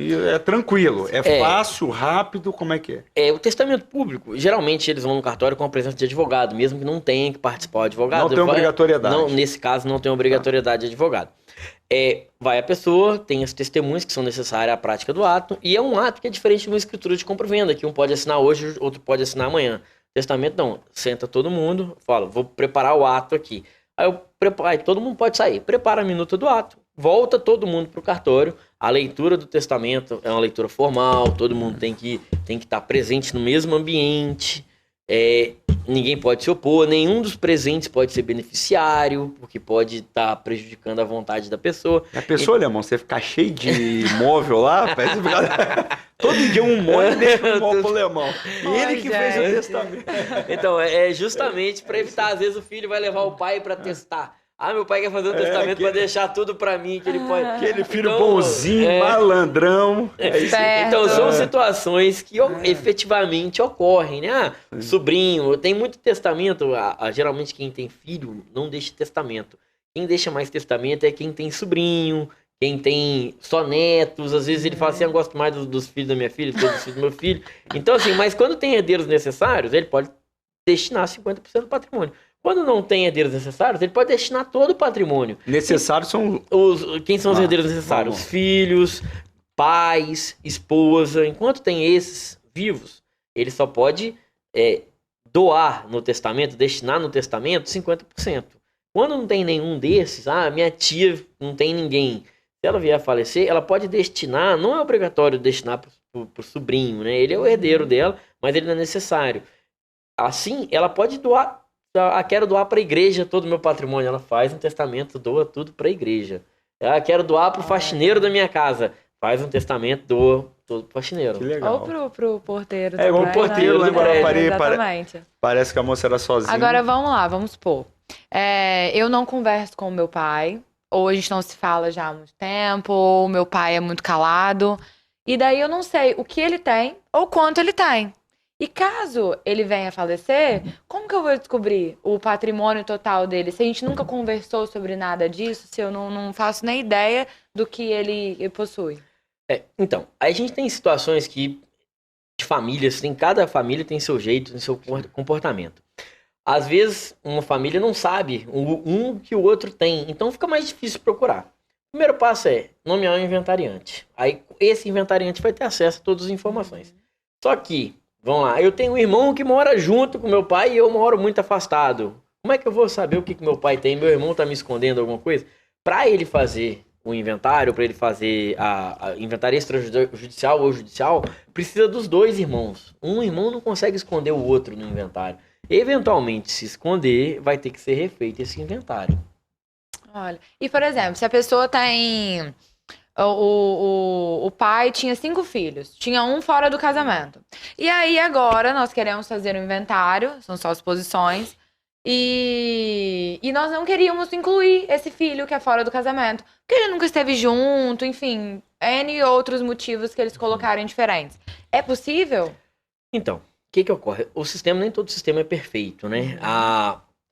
E é tranquilo, é fácil, rápido, como é que é? O testamento público, geralmente eles vão no cartório com a presença de advogado, mesmo que não tenha que participar o advogado. Não tem obrigatoriedade. Não, nesse caso, não tem obrigatoriedade de advogado. Vai a pessoa, tem as testemunhas que são necessárias à prática do ato, e é um ato que é diferente de uma escritura de compra-venda, que um pode assinar hoje, outro pode assinar amanhã. Testamento não, senta todo mundo, fala, vou preparar o ato aqui. Aí todo mundo pode sair, prepara a minuta do ato, volta todo mundo para o cartório, a leitura do testamento é uma leitura formal, todo mundo tem que estar presente no mesmo ambiente, ninguém pode se opor, nenhum dos presentes pode ser beneficiário, porque pode estar prejudicando a vontade da pessoa. A pessoa, Alemão, você ficar cheio de imóvel lá, parece todo dia um monte deixa um imóvel pro Alemão. E ele que fez o testamento. Então, é justamente para evitar, às vezes o filho vai levar o pai para testar. Meu pai quer fazer um testamento para deixar tudo para mim, que ele pode... Aquele filho bonzinho, malandrão. Então, são situações que efetivamente ocorrem, né? Sobrinho, tem muito testamento, geralmente quem tem filho não deixa testamento. Quem deixa mais testamento é quem tem sobrinho, quem tem só netos, às vezes ele fala assim, eu gosto mais dos filhos da minha filha, dos filhos do meu filho. Então, assim, mas quando tem herdeiros necessários, ele pode destinar 50% do patrimônio. Quando não tem herdeiros necessários, ele pode destinar todo o patrimônio. Necessários são... Quem são os herdeiros necessários? Os filhos, pais, esposa. Enquanto tem esses vivos, ele só pode doar no testamento, destinar no testamento 50%. Quando não tem nenhum desses, minha tia não tem ninguém. Se ela vier a falecer, ela pode destinar, não é obrigatório destinar para o sobrinho, né? Ele é o herdeiro dela, mas ele não é necessário. Assim, ela pode doar... quero doar para a igreja todo o meu patrimônio. Ela faz um testamento, doa tudo para a igreja. Quero doar para o faxineiro da minha casa. Faz um testamento, doa tudo para o faxineiro. Que legal. Ou pro porteiro também. Igual o porteiro, né? Exatamente. Parece que a moça era sozinha. Agora vamos lá, vamos supor. Eu não converso com o meu pai, ou a gente não se fala já há muito tempo, ou o meu pai é muito calado. E daí eu não sei o que ele tem ou quanto ele tem. E caso ele venha a falecer, como que eu vou descobrir o patrimônio total dele? Se a gente nunca conversou sobre nada disso, se eu não faço nem ideia do que ele possui. Então, a gente tem situações que, de famílias, cada família tem seu jeito, tem seu comportamento. Às vezes, uma família não sabe um que o outro tem, então fica mais difícil procurar. O primeiro passo é nomear um inventariante. Aí, esse inventariante vai ter acesso a todas as informações. Só que, vamos lá, eu tenho um irmão que mora junto com meu pai e eu moro muito afastado. Como é que eu vou saber o que meu pai tem? Meu irmão tá me escondendo alguma coisa? Para ele fazer o inventário, para ele fazer a inventário extrajudicial ou judicial, precisa dos dois irmãos. Um irmão não consegue esconder o outro no inventário. Eventualmente, se esconder, vai ter que ser refeito esse inventário. Olha, e por exemplo, se a pessoa tem... O pai tinha 5 filhos, tinha um fora do casamento. E aí agora nós queremos fazer um inventário, são só suposições, e nós não queríamos incluir esse filho que é fora do casamento, porque ele nunca esteve junto, enfim, N outros motivos que eles colocaram diferentes. É possível? Então, o que ocorre? O sistema, nem todo sistema é perfeito, né?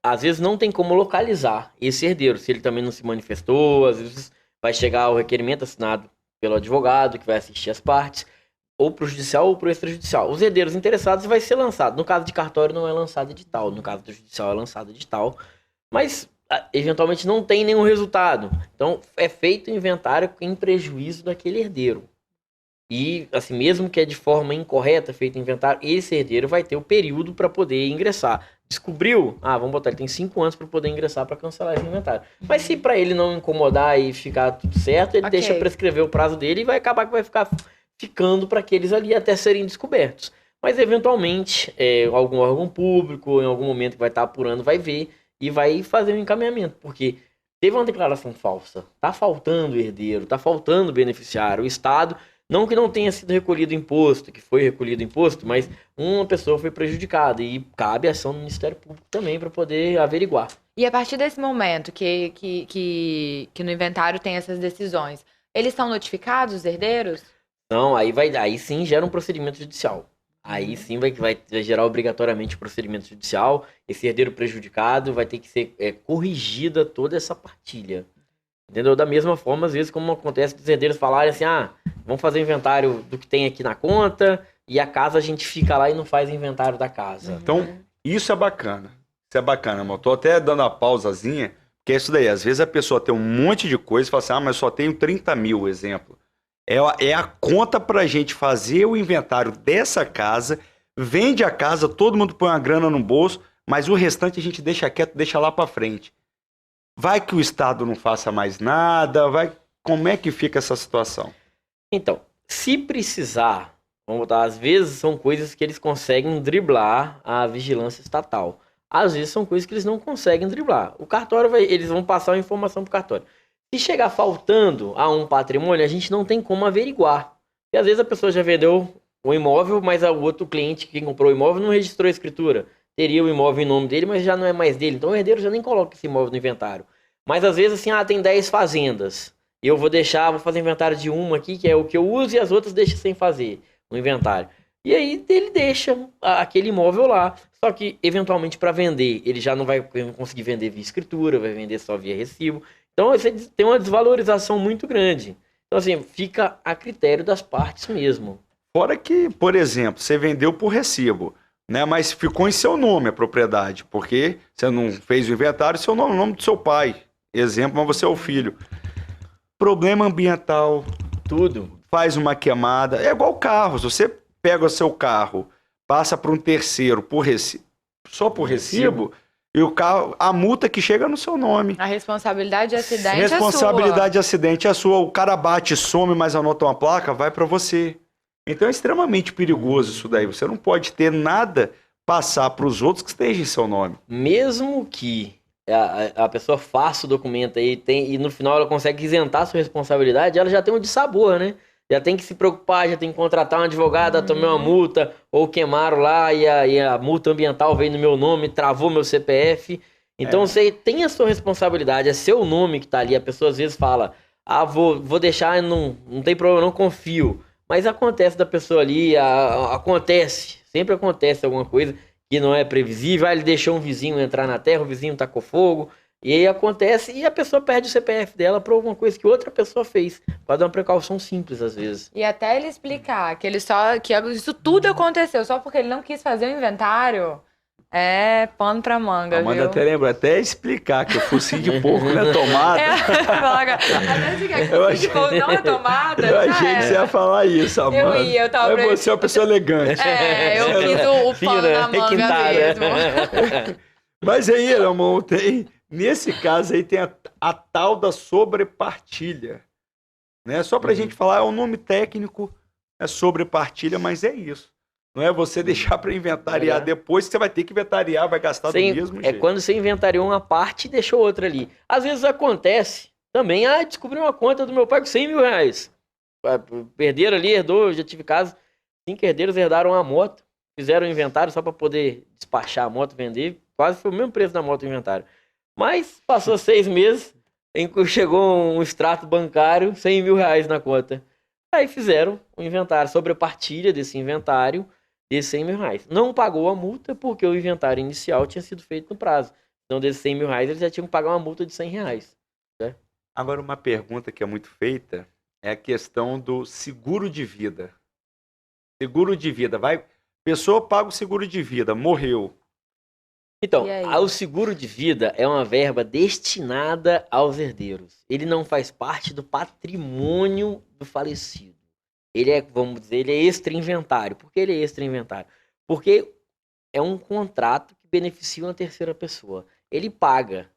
Às vezes não tem como localizar esse herdeiro, se ele também não se manifestou, às vezes vai chegar o requerimento assinado pelo advogado, que vai assistir as partes, ou para o judicial ou para o extrajudicial. Os herdeiros interessados vai ser lançado. No caso de cartório não é lançado edital, no caso do judicial é lançado edital, mas eventualmente não tem nenhum resultado. Então é feito inventário em prejuízo daquele herdeiro. E assim, mesmo que é de forma incorreta feito inventário, esse herdeiro vai ter o período para poder ingressar. Descobriu? Vamos botar, ele tem 5 anos para poder ingressar para cancelar esse inventário. Mas se para ele não incomodar e ficar tudo certo, ele deixa prescrever o prazo dele e vai acabar que vai ficar ficando para aqueles ali até serem descobertos. Mas eventualmente, algum órgão público, em algum momento que vai estar apurando, vai ver e vai fazer um encaminhamento, porque teve uma declaração falsa, tá faltando herdeiro, tá faltando beneficiário, o Estado, não que não tenha sido recolhido imposto, que foi recolhido imposto, mas uma pessoa foi prejudicada e cabe ação do Ministério Público também para poder averiguar. E a partir desse momento que no inventário tem essas decisões, eles são notificados, os herdeiros? Não, aí sim gera um procedimento judicial. Aí sim vai gerar obrigatoriamente o procedimento judicial. Esse herdeiro prejudicado vai ter que ser corrigida toda essa partilha. Entendeu? Da mesma forma, às vezes, como acontece dos herdeiros falarem assim, vamos fazer inventário do que tem aqui na conta, e a casa a gente fica lá e não faz inventário da casa. Então, isso é bacana. Isso é bacana, amor. Tô até dando a pausazinha, porque é isso daí. Às vezes a pessoa tem um monte de coisa e fala assim, mas só tenho 30 mil, exemplo. É a conta pra gente fazer o inventário dessa casa, vende a casa, todo mundo põe uma grana no bolso, mas o restante a gente deixa quieto, deixa lá pra frente. Vai que o Estado não faça mais nada, como é que fica essa situação? Então, se precisar, vamos botar, às vezes são coisas que eles conseguem driblar a vigilância estatal. Às vezes são coisas que eles não conseguem driblar. O cartório eles vão passar a informação pro cartório. Se chegar faltando a um patrimônio, a gente não tem como averiguar. E às vezes a pessoa já vendeu o imóvel, mas o outro cliente que comprou o imóvel não registrou a escritura. Teria o imóvel em nome dele, mas já não é mais dele. Então o herdeiro já nem coloca esse imóvel no inventário. Mas às vezes assim, tem 10 fazendas. E eu vou fazer inventário de uma aqui, que é o que eu uso, e as outras deixa sem fazer o inventário. E aí ele deixa aquele imóvel lá. Só que, eventualmente, para vender, ele já não vai conseguir vender via escritura, vai vender só via recibo. Então, você tem uma desvalorização muito grande. Então, assim, fica a critério das partes mesmo. Fora que, por exemplo, você vendeu por recibo, né? Mas ficou em seu nome a propriedade, porque você não fez o inventário, seu nome, o nome do seu pai. Exemplo, mas você é o filho. Problema ambiental. Tudo. Faz uma queimada. É igual carro. Se você pega o seu carro, passa para um terceiro só por recibo, e o carro, a multa que chega no seu nome. A responsabilidade de acidente Responsabilidade de acidente é sua. O cara bate, some, mas anota uma placa, vai para você. Então é extremamente perigoso isso daí. Você não pode ter nada passar para os outros que esteja em seu nome. Mesmo que a pessoa faça o documento aí e no final ela consegue isentar a sua responsabilidade, ela já tem um dissabor, né? Já tem que se preocupar, já tem que contratar um advogado, tomar uma multa, ou queimaram lá e a multa ambiental veio no meu nome, travou meu CPF. Então você tem a sua responsabilidade, é seu nome que tá ali. A pessoa às vezes fala, vou deixar, não tem problema, não confio. Mas acontece da pessoa ali, sempre acontece alguma coisa que não é previsível. Ele deixou um vizinho entrar na terra, o vizinho tacou fogo. E aí acontece e a pessoa perde o CPF dela por alguma coisa que outra pessoa fez. Pode dar uma precaução simples, às vezes. E até ele explicar que isso tudo aconteceu só porque ele não quis fazer o inventário, é pano pra manga, Amanda viu? até lembra, até explicar que o focinho de porco não é tomada. Até explicar que o focinho de porco não é tomada. Eu achei que você ia falar isso, Amanda. Eu tava... Você é uma pessoa elegante. Eu fiz o pano na manga mesmo. Mas aí, amor, nesse caso aí tem a tal da sobrepartilha, né? Só pra gente falar, é um nome técnico, é sobrepartilha, mas é isso. Não é você deixar para inventariar depois, que você vai ter que inventariar, vai gastar do mesmo jeito. É quando você inventariou uma parte e deixou outra ali. Às vezes acontece também, descobri uma conta do meu pai com 100 mil reais. Perderam ali, herdou, já tive casos, 5 herdeiros herdaram uma moto, fizeram o inventário só para poder despachar a moto, vender, quase foi o mesmo preço da moto no inventário. Mas passou 6 meses, chegou um extrato bancário, 100 mil reais na conta. Aí fizeram o inventário, sobrepartilha desse inventário, de 100 mil reais. Não pagou a multa porque o inventário inicial tinha sido feito no prazo. Então, desses 100 mil reais, eles já tinham que pagar uma multa de 100 reais. Né? Agora, uma pergunta que é muito feita é a questão do seguro de vida. Seguro de vida, pessoa paga o seguro de vida, morreu. Então, o seguro de vida é uma verba destinada aos herdeiros. Ele não faz parte do patrimônio do falecido. Ele é, vamos dizer, ele é extra-inventário. Por que ele é extra-inventário? Porque é um contrato que beneficia uma terceira pessoa. Ele paga.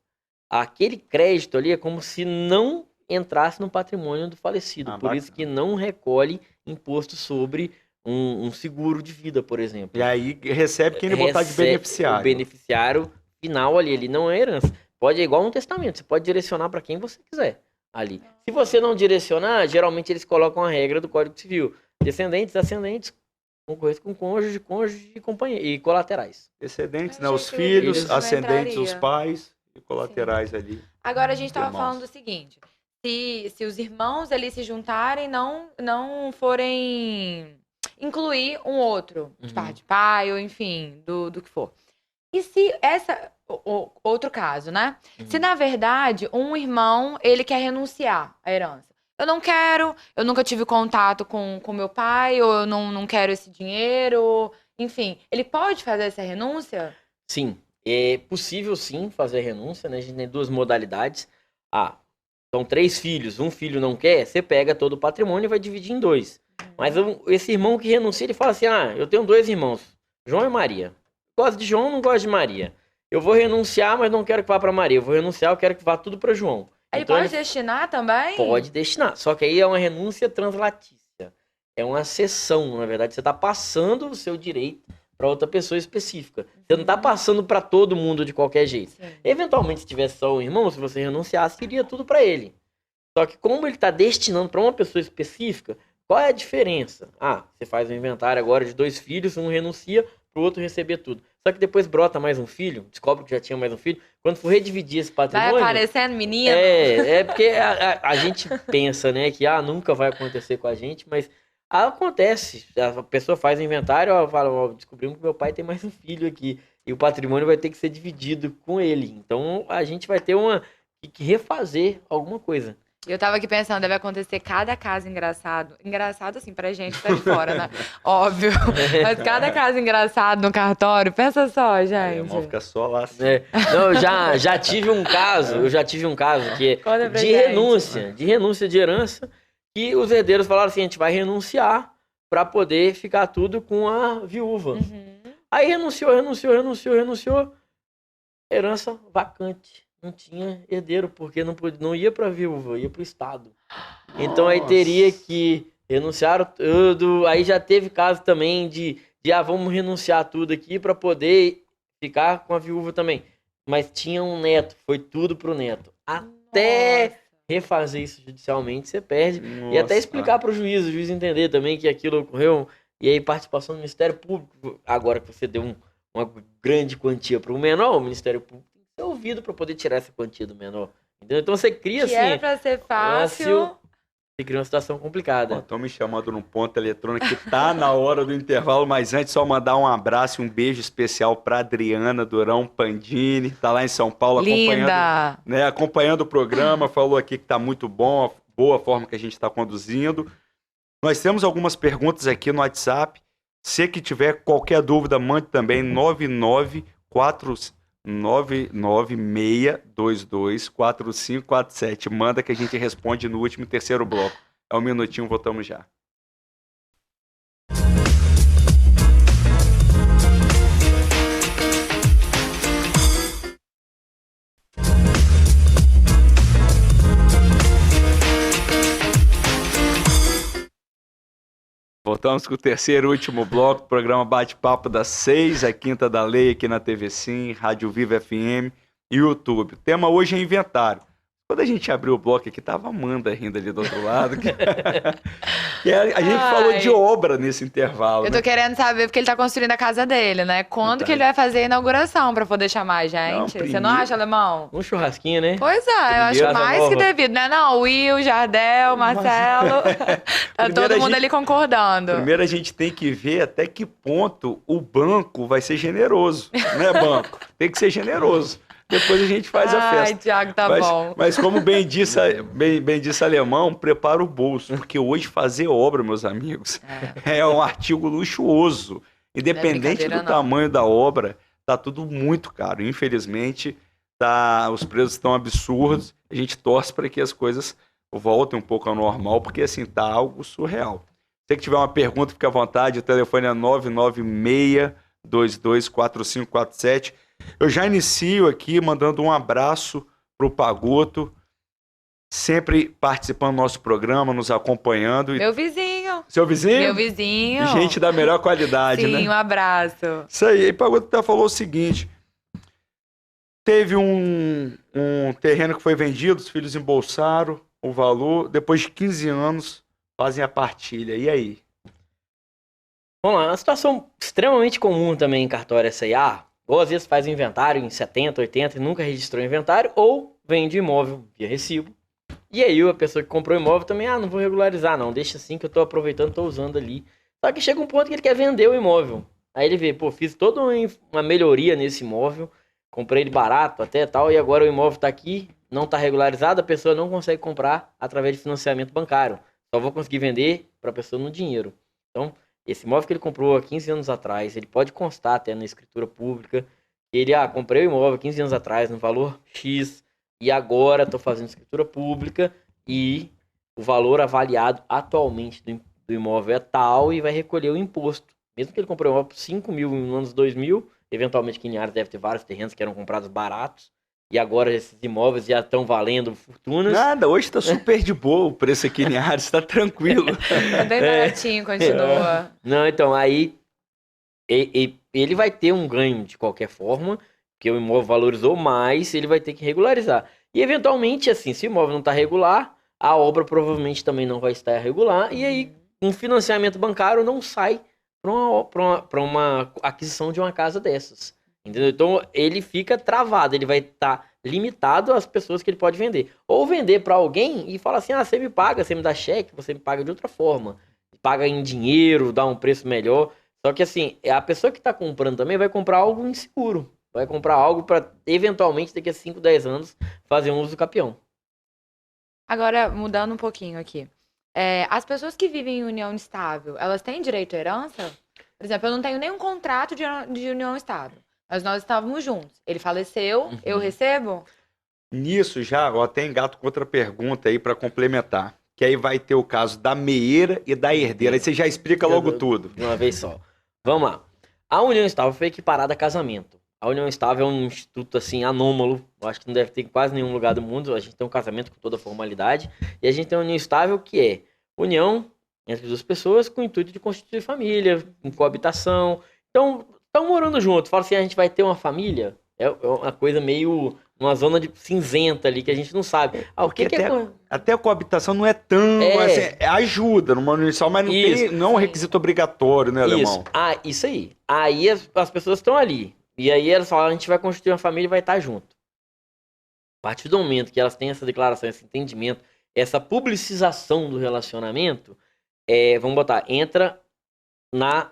Aquele crédito ali é como se não entrasse no patrimônio do falecido. Por isso que não recolhe imposto sobre um seguro de vida, por exemplo. E aí recebe quem ele botar de beneficiário. O beneficiário final ali, ele não é herança. Pode, é igual um testamento, você pode direcionar para quem você quiser ali. Se você não direcionar, geralmente eles colocam a regra do Código Civil. Descendentes, ascendentes, concorrência com cônjuge e colaterais. Descendentes, né? Achei Os que filhos, isso ascendentes, entraria. os pais e colaterais ali. Agora a gente tava Irmãos. falando do seguinte: se os irmãos ali se juntarem, não forem incluir um outro, de parte de pai, ou enfim, do que for. E se outro caso, né? Se na verdade um irmão ele quer renunciar à herança. Eu não quero, eu nunca tive contato com meu pai, ou eu não quero esse dinheiro, enfim. Ele pode fazer essa renúncia? Sim, é possível sim fazer renúncia, né? A gente tem duas modalidades. São 3 filhos, um filho não quer, você pega todo o patrimônio e vai dividir em 2. Mas esse irmão que renuncia, ele fala assim, eu tenho 2 irmãos, João e Maria. Gosto de João, não gosto de Maria. Eu vou renunciar, mas não quero que vá para Maria. Eu vou renunciar, eu quero que vá tudo para João. Ele Então, pode destinar também? Pode destinar, só que aí é uma renúncia translatícia. É uma cessão, na verdade. Você está passando o seu direito para outra pessoa específica. Você não está passando para todo mundo de qualquer jeito. Sim. Eventualmente, se tivesse só um irmão, se você renunciasse, iria tudo para ele. Só que como ele está destinando para uma pessoa específica, qual é a diferença? Você faz um inventário agora de 2 filhos, um renuncia para o outro receber tudo. Só que depois brota mais um filho, descobre que já tinha mais um filho. Quando for redividir esse patrimônio... Vai aparecendo menino? É porque a gente pensa, né, que nunca vai acontecer com a gente, mas acontece. A pessoa faz o inventário, fala, descobrimos que meu pai tem mais um filho aqui, e o patrimônio vai ter que ser dividido com ele. Então a gente vai ter que refazer alguma coisa. Eu tava aqui pensando, deve acontecer cada caso engraçado. Engraçado, assim, pra gente que tá de fora, né? Óbvio. Mas cada caso engraçado no cartório, pensa só, Aí a gente. mão fica só lá assim. Não, eu já tive um caso, que Conta pra de gente. renúncia de herança, que os herdeiros falaram assim, a gente vai renunciar pra poder ficar tudo com a viúva. Aí renunciou, herança vacante. Não tinha herdeiro, porque não ia pra viúva, ia pro Estado. Então aí teria que renunciar tudo. Aí já teve caso também de vamos renunciar tudo aqui pra poder ficar com a viúva também. Mas tinha um neto, foi tudo pro neto. Até refazer isso judicialmente, você perde. E até explicar pro juiz, o juiz entender também que aquilo ocorreu. E aí participação do Ministério Público, agora que você deu uma grande quantia pro menor, o Ministério Público ser ouvido para poder tirar essa quantia do menor. Entendeu? Então você cria Que assim. era pra ser fácil. Você cria uma situação complicada. Estão me chamando num ponto eletrônico que tá na hora do intervalo, mas antes só mandar um abraço e um beijo especial para Adriana Durão Pandini, tá lá em São Paulo acompanhando o programa, falou aqui que tá muito bom, boa a forma que a gente está conduzindo. Nós temos algumas perguntas aqui no WhatsApp. Se que tiver qualquer dúvida, mande também 996224547. Manda que a gente responde no último e terceiro bloco. É um minutinho, voltamos já. Voltamos com o terceiro e último bloco, programa Bate-Papo das 6, a Quinta da Lei, aqui na TV Sim, Rádio Viva FM e YouTube. O tema hoje é inventário. Quando a gente abriu o bloco aqui, tava a Amanda rindo ali do outro lado. A gente falou de obra nesse intervalo. Eu tô querendo saber, porque ele tá construindo a casa dele, né? Quando que ele vai fazer a inauguração pra poder chamar a gente? Você não acha, Alemão? Um churrasquinho, né? Pois é, eu acho mais que devido, né? Não, Will, Jardel, Marcelo. Tá todo mundo ali concordando. Primeiro a gente tem que ver até que ponto o banco vai ser generoso, né, banco? Tem que ser generoso. Depois a gente faz a festa. Ai, Thiago, tá bom. Mas como bem disse Alemão, prepara o bolso. Porque hoje fazer obra, meus amigos, é um artigo luxuoso. Independente do tamanho da obra, tá tudo muito caro. Infelizmente, os preços estão absurdos. A gente torce para que as coisas voltem um pouco ao normal, porque assim, tá algo surreal. Se você tiver uma pergunta, fique à vontade. O telefone é 996224547. Eu já inicio aqui mandando um abraço pro Pagoto, sempre participando do nosso programa, nos acompanhando. Meu vizinho. Seu vizinho? Meu vizinho. Gente da melhor qualidade, né? Sim, um abraço. Isso aí. E Pagota falou o seguinte: teve um terreno que foi vendido, os filhos embolsaram o valor, depois de 15 anos fazem a partilha. E aí? Vamos lá, uma situação extremamente comum também em cartório essa aí. Ou às vezes faz o inventário em 70, 80 e nunca registrou o inventário, ou vende imóvel via recibo. E aí a pessoa que comprou o imóvel também, não vou regularizar não, deixa assim que eu tô aproveitando, tô usando ali. Só que chega um ponto que ele quer vender o imóvel. Aí ele vê, fiz toda uma melhoria nesse imóvel, comprei ele barato até tal, e agora o imóvel tá aqui, não tá regularizado, a pessoa não consegue comprar através de financiamento bancário. Só vou conseguir vender para a pessoa no dinheiro. Então, esse imóvel que ele comprou há 15 anos atrás, ele pode constar até na escritura pública, que ele, comprei o imóvel 15 anos atrás no valor X, e agora estou fazendo escritura pública, e o valor avaliado atualmente do imóvel é tal, e vai recolher o imposto. Mesmo que ele comprou o imóvel por 5 mil nos anos 2000, eventualmente aqui em Linhares deve ter vários terrenos que eram comprados baratos, e agora esses imóveis já estão valendo fortunas. Nada, hoje está super de boa o preço aqui em Linhares, está tranquilo. É bem baratinho, continua. Não, então, aí ele vai ter um ganho de qualquer forma, porque o imóvel valorizou mais, ele vai ter que regularizar. E eventualmente, assim, se o imóvel não está regular, a obra provavelmente também não vai estar regular, e aí um financiamento bancário não sai para uma aquisição de uma casa dessas. Entendeu? Então ele fica travado, ele vai estar limitado às pessoas que ele pode vender. Ou vender para alguém e falar assim, você me paga, você me dá cheque, você me paga de outra forma. Paga em dinheiro, dá um preço melhor. Só que assim, a pessoa que está comprando também vai comprar algo inseguro. Vai comprar algo para eventualmente daqui a 5, 10 anos fazer um uso capião. Agora, mudando um pouquinho aqui. As pessoas que vivem em união estável, elas têm direito à herança? Por exemplo, eu não tenho nenhum contrato de união estável. Mas nós estávamos juntos. Ele faleceu, eu recebo? Nisso já, até engato com outra pergunta aí para complementar. Que aí vai ter o caso da meieira e da herdeira. Aí você já explica logo tudo. De uma vez só. Vamos lá. A união estável foi equiparada a casamento. A união estável é um instituto assim anômalo. Eu acho que não deve ter em quase nenhum lugar do mundo. A gente tem um casamento com toda formalidade. E a gente tem a união estável que é união entre duas pessoas com o intuito de constituir família, com coabitação. Então, estão morando junto. Fala assim, a gente vai ter uma família. É uma coisa meio... uma zona de cinzenta ali que a gente não sabe. O que até a coabitação não é tão... Assim, ajuda numa união estável, mas não é um requisito obrigatório, né, Alemão? Isso aí. Aí as pessoas estão ali. E aí elas falam, a gente vai constituir uma família e vai estar junto. A partir do momento que elas têm essa declaração, esse entendimento, essa publicização do relacionamento, vamos botar, entra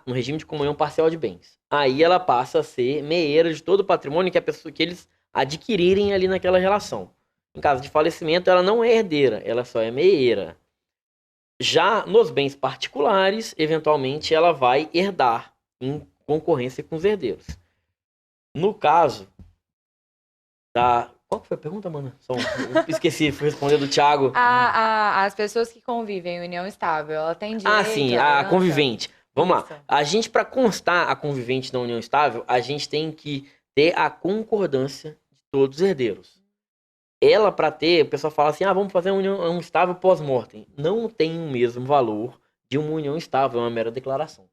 no regime de comunhão parcial de bens. Aí ela passa a ser meieira de todo o patrimônio que eles adquirirem ali naquela relação. Em caso de falecimento, ela não é herdeira, ela só é meieira. Já nos bens particulares, eventualmente ela vai herdar em concorrência com os herdeiros. No caso da... Qual que foi a pergunta, mano? Esqueci, fui responder do Thiago. As pessoas que convivem em união estável, ela tem direito... Sim, a convivente. Vamos lá. A gente, para constar a convivente na união estável, a gente tem que ter a concordância de todos os herdeiros. Ela, para ter, o pessoal fala assim, vamos fazer uma união estável pós-mortem. Não tem o mesmo valor de uma união estável, é uma mera declaração.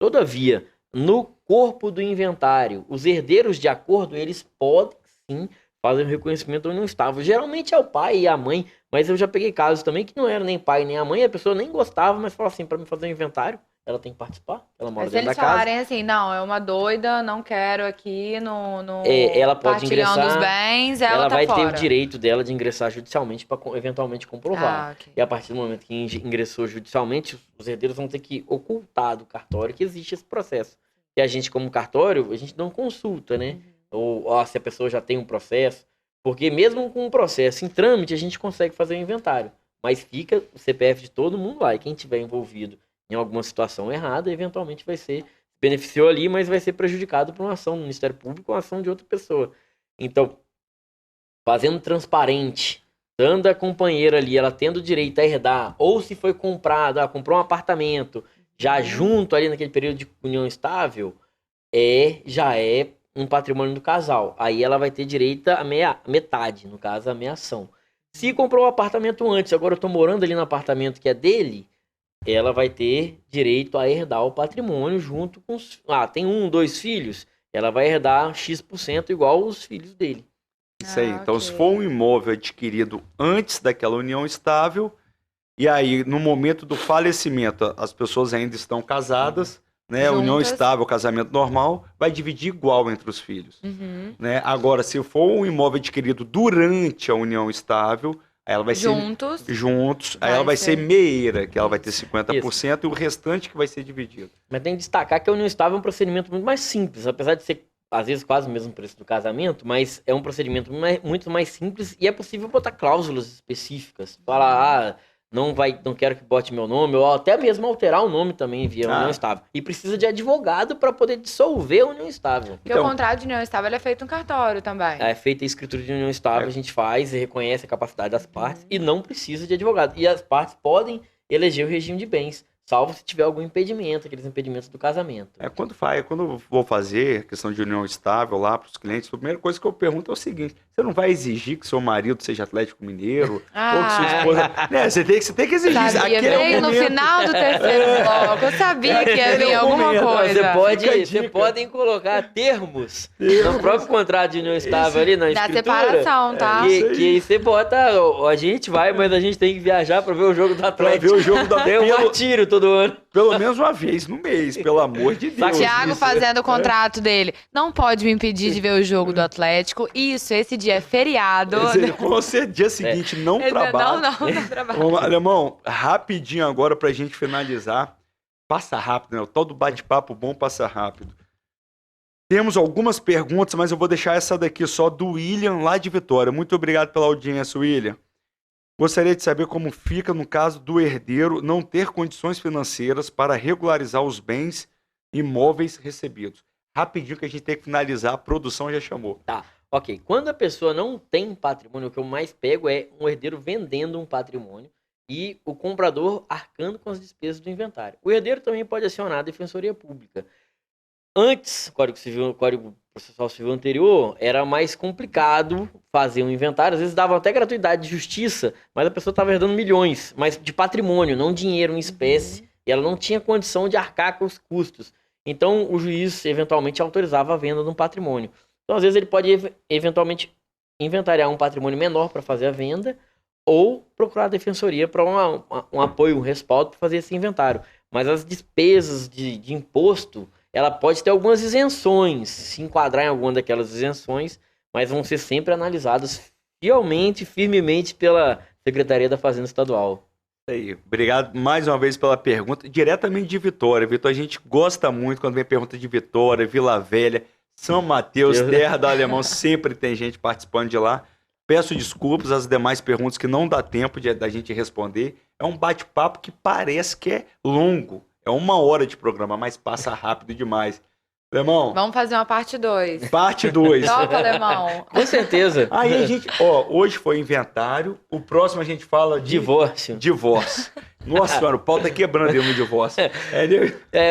Todavia, no corpo do inventário, os herdeiros de acordo, eles podem sim fazer o reconhecimento da união estável. Geralmente é o pai e a mãe, mas eu já peguei casos também que não era nem pai nem a mãe, a pessoa nem gostava, mas fala assim, para me fazer o inventário, ela tem que participar, ela mora dentro da casa. Se eles falarem assim, não, é uma doida, não quero aqui no ela pode ingressar, dos bens, ela tá vai fora. ter o direito dela de ingressar judicialmente para eventualmente comprovar. Okay. E a partir do momento que ingressou judicialmente, os herdeiros vão ter que ocultar do cartório que existe esse processo. E a gente, como cartório, a gente não consulta, né? Ou se a pessoa já tem um processo, porque mesmo com um processo em trâmite, a gente consegue fazer o inventário. Mas fica o CPF de todo mundo lá, e quem tiver envolvido em alguma situação errada, eventualmente vai ser, beneficiou ali, mas vai ser prejudicado por uma ação do Ministério Público ou uma ação de outra pessoa. Então, fazendo transparente, dando a companheira ali, ela tendo direito a herdar, ou se foi comprado, comprou um apartamento, já junto ali naquele período de união estável, já é um patrimônio do casal. Aí ela vai ter direito a metade, no caso, a meia ação. Se comprou um apartamento antes, agora eu tô morando ali no apartamento que é dele, ela vai ter direito a herdar o patrimônio junto com os... tem 1, 2 filhos, ela vai herdar X% igual os filhos dele. Isso aí. Então, ok. se for um imóvel adquirido antes daquela união estável, e aí, no momento do falecimento, as pessoas ainda estão casadas, né? União Juntas. estável, casamento normal, vai dividir igual entre os filhos. Uhum. Né? Agora, se for um imóvel adquirido durante a união estável, aí ela vai Juntos. ser juntos, aí Vai ela vai ser ser- meieira, que ela vai ter 50% e o restante que vai ser dividido. Mas tem que destacar que a união estável é um procedimento muito mais simples, apesar de ser, às vezes, quase o mesmo preço do casamento, mas é um procedimento muito mais simples e é possível botar cláusulas específicas. Falar, não quero que bote meu nome, ou até mesmo alterar o nome também via união estável. E precisa de advogado para poder dissolver a união estável. Porque o contrato de união estável ele é feito no cartório também. É feita a escritura de união estável, a gente faz e reconhece a capacidade das partes e não precisa de advogado. E as partes podem eleger o regime de bens, salvo se tiver algum impedimento, aqueles impedimentos do casamento. Quando eu vou fazer questão de união estável lá para os clientes, a primeira coisa que eu pergunto é o seguinte: você não vai exigir que seu marido seja Atlético Mineiro? Ou que sua esposa. Né, você tem que exigir. Sabia, Aquele é o veio no momento. final do terceiro bloco. Eu sabia que ia vir Aquele é o alguma momento. coisa. Fica a Vocês dica. podem colocar termos no próprio contrato de união estável ali na Da escritura. separação, tá? isso aí. Que aí você bota, a gente vai, mas a gente tem que viajar pra ver o jogo do Pra Atlético. ver o jogo da Tem um martírio todo ano. Pelo menos uma vez no mês, pelo amor de Deus. Tiago Isso fazendo o contrato dele. Não pode me impedir de ver o jogo do Atlético. Isso, esse dia é feriado. Com você, dia seguinte, não Ele- trabalha. não trabalha. Vamos, Alemão, rapidinho agora pra gente finalizar. Passa rápido, né? O tal do bate-papo bom passa rápido. Temos algumas perguntas, mas eu vou deixar essa daqui só do William, lá de Vitória. Muito obrigado pela audiência, William. Gostaria de saber como fica no caso do herdeiro não ter condições financeiras para regularizar os bens imóveis recebidos. Rapidinho que a gente tem que finalizar, a produção já chamou. Ok, quando a pessoa não tem patrimônio, o que eu mais pego é um herdeiro vendendo um patrimônio e o comprador arcando com as despesas do inventário. O herdeiro também pode acionar a Defensoria Pública. Antes, Código Processual Civil anterior, era mais complicado fazer um inventário. Às vezes davam até gratuidade de justiça, mas a pessoa estava herdando milhões, mas de patrimônio, não dinheiro em espécie. E ela não tinha condição de arcar com os custos. Então, o juiz, eventualmente, autorizava a venda de um patrimônio. Então, às vezes, ele pode, eventualmente, inventariar um patrimônio menor para fazer a venda ou procurar a defensoria para um apoio, um respaldo para fazer esse inventário. Mas as despesas de imposto, ela pode ter algumas isenções, se enquadrar em alguma daquelas isenções, mas vão ser sempre analisadas fielmente, firmemente pela Secretaria da Fazenda Estadual. Aí, obrigado mais uma vez pela pergunta, diretamente de Vitória. Vitória, a gente gosta muito quando vem pergunta de Vitória, Vila Velha, São Mateus, terra do Alemão, sempre tem gente participando de lá. Peço desculpas às demais perguntas que não dá tempo da gente responder. É um bate-papo que parece que é longo, é 1 hora de programa, mas passa rápido demais. Alemão, Vamos fazer uma parte 2. parte 2. Topa, Alemão. Com certeza. Aí a gente, hoje foi inventário, o próximo a gente fala de Divórcio. divórcio. Nossa senhora, o pau tá quebrando aí no divórcio.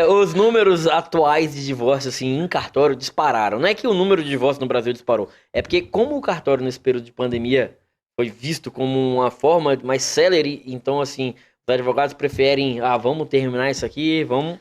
Os números atuais de divórcio, assim, em cartório dispararam. Não é que o número de divórcio no Brasil disparou. É porque, como o cartório nesse período de pandemia foi visto como uma forma mais célere, então, assim, os advogados preferem, vamos terminar isso aqui, vamos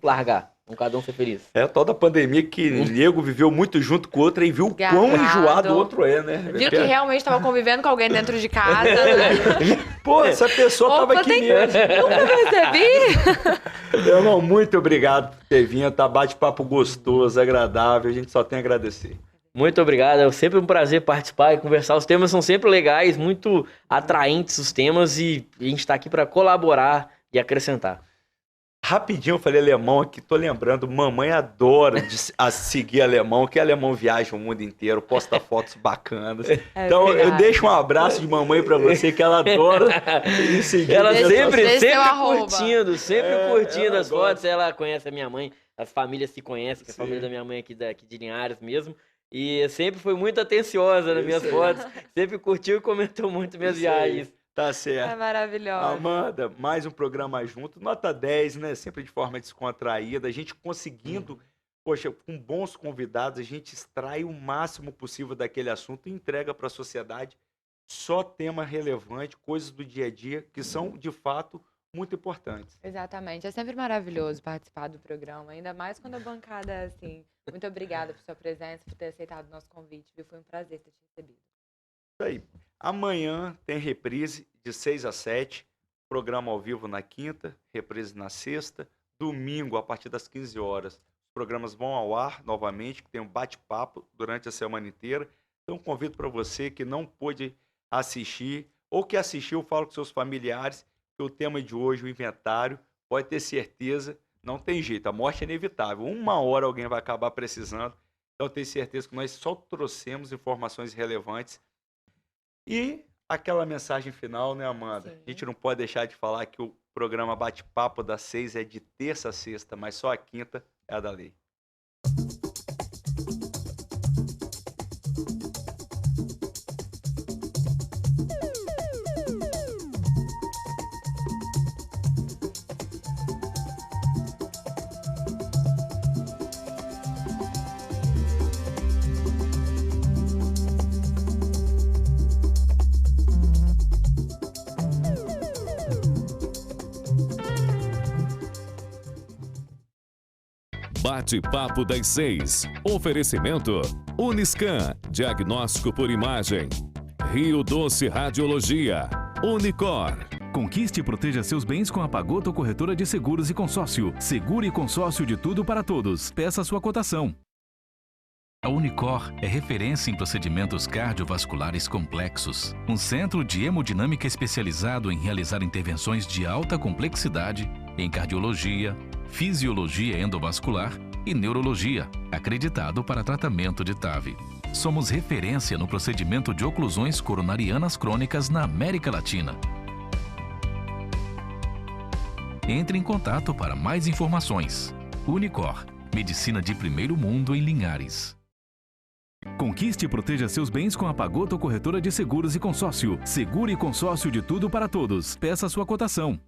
largar. Vamos cada um ser feliz. É toda a pandemia que o nego viveu muito junto com o outro e viu o quão Garrado. enjoado o outro é, né? Viu que realmente estava convivendo com alguém dentro de casa, né? Pô, essa pessoa tava aqui mesmo. Nunca percebi. Meu irmão, muito obrigado por ter vindo, tá bate-papo gostoso, agradável, a gente só tem a agradecer. Muito obrigado, é sempre um prazer participar e conversar. Os temas são sempre legais, muito atraentes os temas e a gente está aqui para colaborar e acrescentar. Rapidinho eu falei alemão aqui, tô lembrando, mamãe adora seguir alemão, que alemão viaja o mundo inteiro, posta fotos bacanas. Então eu verdade. deixo um abraço de mamãe pra você, que ela adora ir seguir. Ela nessas- sempre Deixa seu arroba. curtindo, curtindo ela as gosta. fotos. Ela conhece a minha mãe, as famílias se conhecem, que a Sim. família da minha mãe aqui de Linhares mesmo. E sempre foi muito atenciosa nas minhas Isso aí. fotos, sempre curtiu e comentou muito minhas Isso aí. viagens. Tá É certo. maravilhosa. Amanda, mais um programa junto, nota 10, né? Sempre de forma descontraída, a gente conseguindo, poxa, com bons convidados, a gente extrai o máximo possível daquele assunto e entrega para a sociedade só tema relevante, coisas do dia a dia, que são, de fato, muito importantes. Exatamente. É sempre maravilhoso participar do programa, ainda mais quando a bancada é assim. Muito obrigada por sua presença, por ter aceitado o nosso convite, viu? Foi um prazer ter te recebido. Isso aí. Amanhã tem reprise de 6 às 7, programa ao vivo na quinta, reprise na sexta, domingo a partir das 15 horas. Os programas vão ao ar novamente, que tem um bate-papo durante a semana inteira. Então convido para você que não pôde assistir ou que assistiu, fala com seus familiares que o tema de hoje, o inventário, pode ter certeza, não tem jeito, a morte é inevitável. Uma hora alguém vai acabar precisando, então tenho certeza que nós só trouxemos informações relevantes. E aquela mensagem final, né, Amanda? Sim. A gente não pode deixar de falar que o programa Bate-Papo das 6 é de terça a sexta, mas só a quinta é a da lei. Bate-papo das 6. Oferecimento Uniscan, diagnóstico por imagem. Rio Doce Radiologia. Unicor. Conquiste e proteja seus bens com a Pagoto Corretora de Seguros e Consórcio. Seguro e consórcio de tudo para todos. Peça sua cotação. A Unicor é referência em procedimentos cardiovasculares complexos. Um centro de hemodinâmica especializado em realizar intervenções de alta complexidade em cardiologia, fisiologia endovascular e neurologia, acreditado para tratamento de TAV. Somos referência no procedimento de oclusões coronarianas crônicas na América Latina. Entre em contato para mais informações. Unicor, medicina de primeiro mundo em Linhares. Conquiste e proteja seus bens com a Pagoto Corretora de Seguros e Consórcio. Seguro e consórcio de tudo para todos. Peça sua cotação.